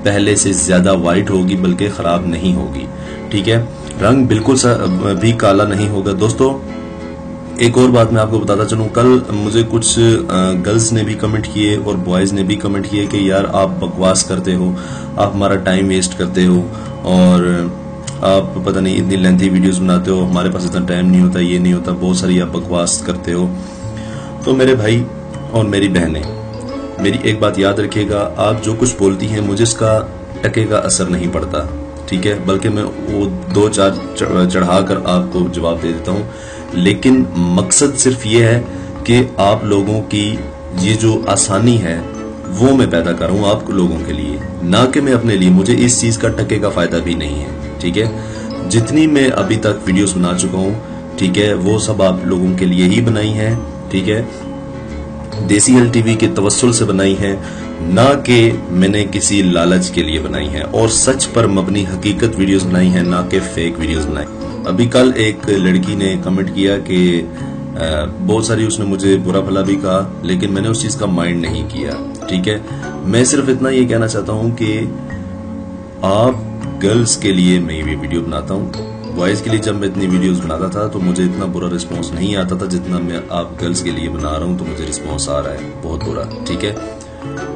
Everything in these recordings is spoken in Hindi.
पहले से ज्यादा वाइट होगी, बल्कि खराब नहीं होगी। ठीक है, रंग बिल्कुल भी काला नहीं होगा। दोस्तों एक और बात मैं आपको बताता चलूं, कल मुझे कुछ गर्ल्स ने भी कमेंट किए और बॉयज ने भी कमेंट किए कि यार आप बकवास करते हो, आप हमारा टाइम वेस्ट करते हो और आप पता नहीं इतनी लेंथी वीडियोस बनाते हो, हमारे पास इतना टाइम नहीं होता, ये नहीं होता, बहुत सारी आप बकवास करते हो। तो मेरे भाई और मेरी बहनें, मेरी एक बात याद रखिएगा, आप जो कुछ बोलती हैं मुझे इसका टके का असर नहीं पड़ता। ठीक है, बल्कि मैं वो 2-4 चढ़ाकर आपको जवाब दे देता हूँ, लेकिन मकसद सिर्फ ये है कि आप लोगों की ये जो आसानी है वो मैं पैदा कर रहा हूँ आप लोगों के लिए, ना कि मैं अपने लिए। मुझे इस चीज का टके का फायदा भी नहीं है। ठीक है, जितनी मैं अभी तक वीडियोस बना चुका हूँ, ठीक है, वो सब आप लोगों के लिए ही बनाई है। ठीक है, देसी हल टीवी के तवस्सुल से बनाई है, ना कि मैंने किसी लालच के लिए बनाई है, और सच पर मबनी हकीकत वीडियोस बनाई है, ना कि फेक वीडियोस बनाई। अभी कल एक लड़की ने कमेंट किया कि बहुत सारी उसने मुझे बुरा भला भी कहा, लेकिन मैंने उस चीज का माइंड नहीं किया। ठीक है, मैं सिर्फ इतना ये कहना चाहता हूं कि आप गर्ल्स के लिए मैं ये वीडियो बनाता हूं। बॉयज के लिए जब मैं इतनी वीडियोस बनाता था तो मुझे इतना बुरा रिस्पांस नहीं आता था, जितना मैं आप गर्ल्स के लिए बना रहा हूं तो मुझे रिस्पांस आ रहा है बहुत बुरा। ठीक है,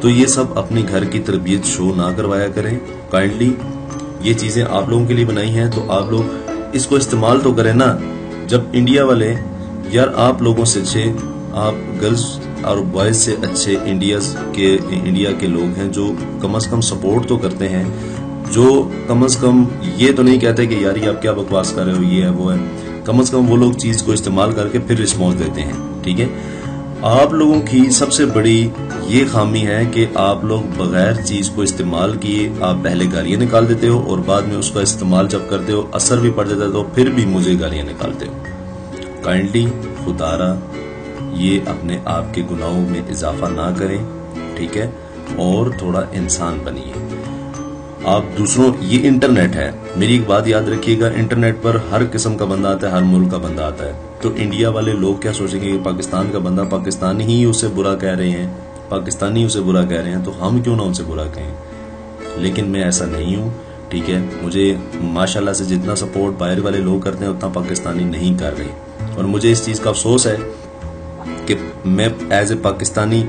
तो ये सब अपने घर की तरबियत शो ना करवाया करें काइंडली। ये चीजें आप लोगों के लिए बनाई हैं तो आप लोग इसको इस्तेमाल तो करें ना। जब इंडिया वाले, यार आप लोगों से अच्छे, आप गर्ल्स और बॉयज से अच्छे इंडिया के लोग हैं जो कम से कम सपोर्ट तो करते हैं, जो कम से कम ये तो नहीं कहते कि यार ये आप क्या बकवास कर रहे हो, ये है वो है। कम से कम वो लोग चीज को इस्तेमाल करके फिर रिस्पॉन्स देते हैं। ठीक है, आप लोगों की सबसे बड़ी ये खामी है कि आप लोग बगैर चीज को इस्तेमाल किए आप पहले गालियां निकाल देते हो और बाद में उसका इस्तेमाल जब करते हो असर भी पड़ जाता है तो फिर भी मुझे गालियां निकालते हो। काइंडली खुदारा ये अपने आप के गुनाहों में इजाफा ना करें। ठीक है, और थोड़ा इंसान बनिए आप दूसरों। ये इंटरनेट है, मेरी एक बात याद रखिएगा, इंटरनेट पर हर किस्म का बंदा आता है, हर मुल्क का बंदा आता है। तो इंडिया वाले लोग क्या सोचेंगे कि पाकिस्तान का बंदा पाकिस्तानी ही उसे बुरा कह रहे हैं, पाकिस्तानी उसे बुरा कह रहे हैं, तो हम क्यों ना उनसे बुरा कहें। लेकिन मैं ऐसा नहीं हूँ। ठीक है, मुझे माशाल्लाह से जितना सपोर्ट बाहर वाले लोग करते हैं उतना पाकिस्तानी नहीं कर रहे, और मुझे इस चीज का अफसोस है कि मैं एज ए पाकिस्तानी,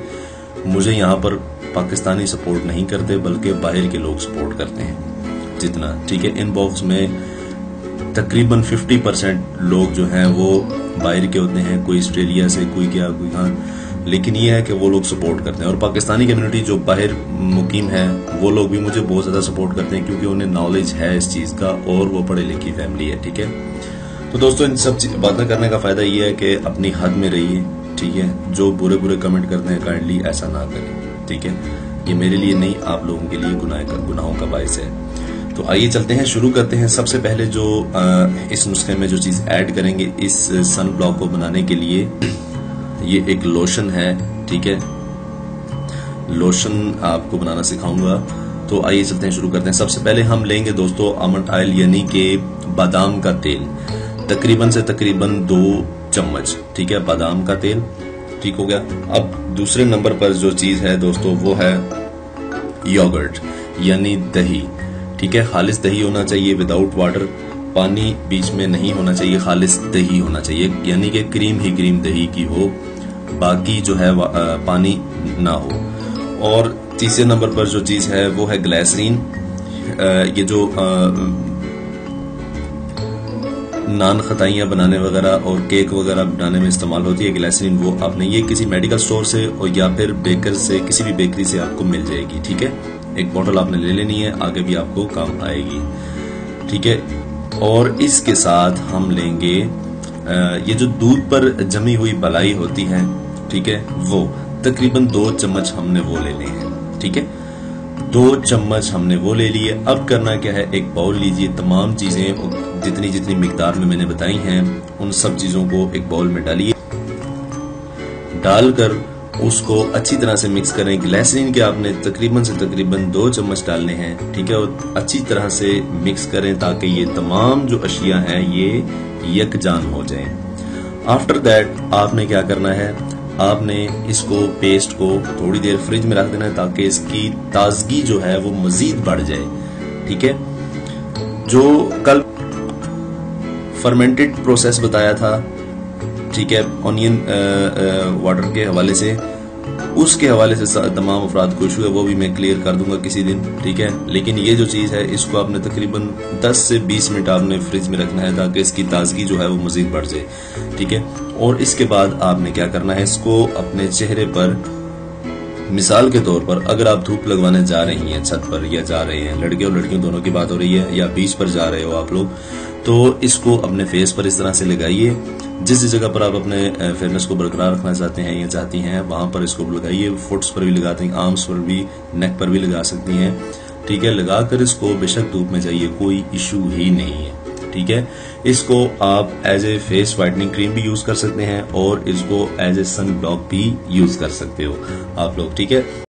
मुझे यहाँ पर पाकिस्तानी सपोर्ट नहीं करते बल्कि बाहर के लोग सपोर्ट करते हैं जितना। ठीक है, इनबॉक्स में तकरीबन 50% लोग जो हैं वो बाहर के होते हैं, कोई ऑस्ट्रेलिया से, कोई क्या, कोई हाँ, लेकिन ये है कि वो लोग सपोर्ट करते हैं। और पाकिस्तानी कम्युनिटी जो बाहर मुकीम है वो लोग भी मुझे बहुत ज्यादा सपोर्ट करते हैं क्योंकि उन्हें नॉलेज है इस चीज का और वो पढ़े लिखी फैमिली है। ठीक है, तो दोस्तों इन सब बातें करने का फायदा ये है कि अपनी हद में रहिए। ठीक है, जो बुरे बुरे कमेंट करते हैं काइंडली ऐसा ना करें। ठीक है, ये मेरे लिए नहीं आप लोगों के लिए गुनाहों का बायस है। तो आइए चलते हैं, शुरू करते हैं। सबसे पहले जो इस नुस्खे में जो चीज ऐड करेंगे इस सन ब्लॉक को बनाने के लिए, ये एक लोशन है। ठीक है, लोशन आपको बनाना सिखाऊंगा। तो आइए चलते हैं, शुरू करते हैं। सबसे पहले हम लेंगे दोस्तों आमंड ऑयल यानी कि बादाम का तेल, तकरीबन से तकरीबन 2 चम्मच। ठीक है, बादाम का तेल ठीक हो गया। अब दूसरे नंबर पर जो चीज है दोस्तों वो है योगर्ट यानी दही। ठीक है, खालिस दही होना चाहिए विदाउट वाटर, पानी बीच में नहीं होना चाहिए, खालिस दही होना चाहिए, यानी कि क्रीम ही क्रीम दही की हो, बाकी जो है पानी ना हो। और तीसरे नंबर पर जो चीज है वो है ग्लिसरीन। ये जो नान खताइयाँ बनाने वगैरह और केक वगैरह बनाने में इस्तेमाल होती है ग्लिसरीन, वो आपने ये किसी मेडिकल स्टोर से और या फिर बेकर से, किसी भी बेकरी से आपको मिल जाएगी। ठीक है, एक बोतल आपने ले लेनी है, आगे भी आपको काम आएगी। ठीक है, और इसके साथ हम लेंगे ये जो दूध पर जमी हुई बलाई होती है, ठीक है, वो तकरीबन 2 चम्मच हमने वो ले लिए हैं। ठीक है, 2 चम्मच हमने वो ले लिए। अब करना क्या है, एक बाउल लीजिए, तमाम चीजें जितनी मिकदार में मैंने बताई हैं उन सब चीजों को एक बाउल में डालिए, डालकर उसको अच्छी तरह से मिक्स करें। ग्लिसरीन के आपने तकरीबन से तकरीबन 2 चम्मच डालने हैं। ठीक है, और अच्छी तरह से मिक्स करें ताकि ये तमाम जो अशिया हैं ये यकजान हो जाएं। आफ्टर दैट आपने क्या करना है, आपने इसको पेस्ट को थोड़ी देर फ्रिज में रख देना है ताकि इसकी ताजगी जो है वो मजीद बढ़ जाए। ठीक है, जो कल फर्मेंटेड प्रोसेस बताया था, ठीक है, ऑनियन वाटर के हवाले से, उसके हवाले से तमाम अफराद को इशू है, वो भी मैं क्लियर कर दूंगा किसी दिन। ठीक है, लेकिन ये जो चीज़ है इसको आपने तकरीबन 10 से 20 मिनट आपने फ्रिज में रखना है ताकि इसकी ताजगी जो है वो मजीद बढ़ जाए। ठीक है, और इसके बाद आपने क्या करना है, इसको अपने चेहरे पर, मिसाल के तौर पर अगर आप धूप लगवाने जा रही हैं छत पर या जा रहे हैं, लड़के और लड़कियों दोनों की बात हो रही है, या बीच पर जा रहे हो आप लोग, तो इसको अपने फेस पर इस तरह से लगाइए। जिस जगह पर आप अपने फेयरनेस को बरकरार रखना चाहते हैं या चाहती हैं वहां पर इसको लगाइए। फुट्स पर भी लगाते हैं, आर्म्स पर भी, नेक पर भी लगा सकती हैं। ठीक है, लगाकर इसको बेशक धूप में जाइए, कोई इशू ही नहीं है। ठीक है, इसको आप as a face whitening cream भी यूज कर सकते हैं और इसको एज ए सन ब्लॉक भी यूज कर सकते हो आप लोग। ठीक है।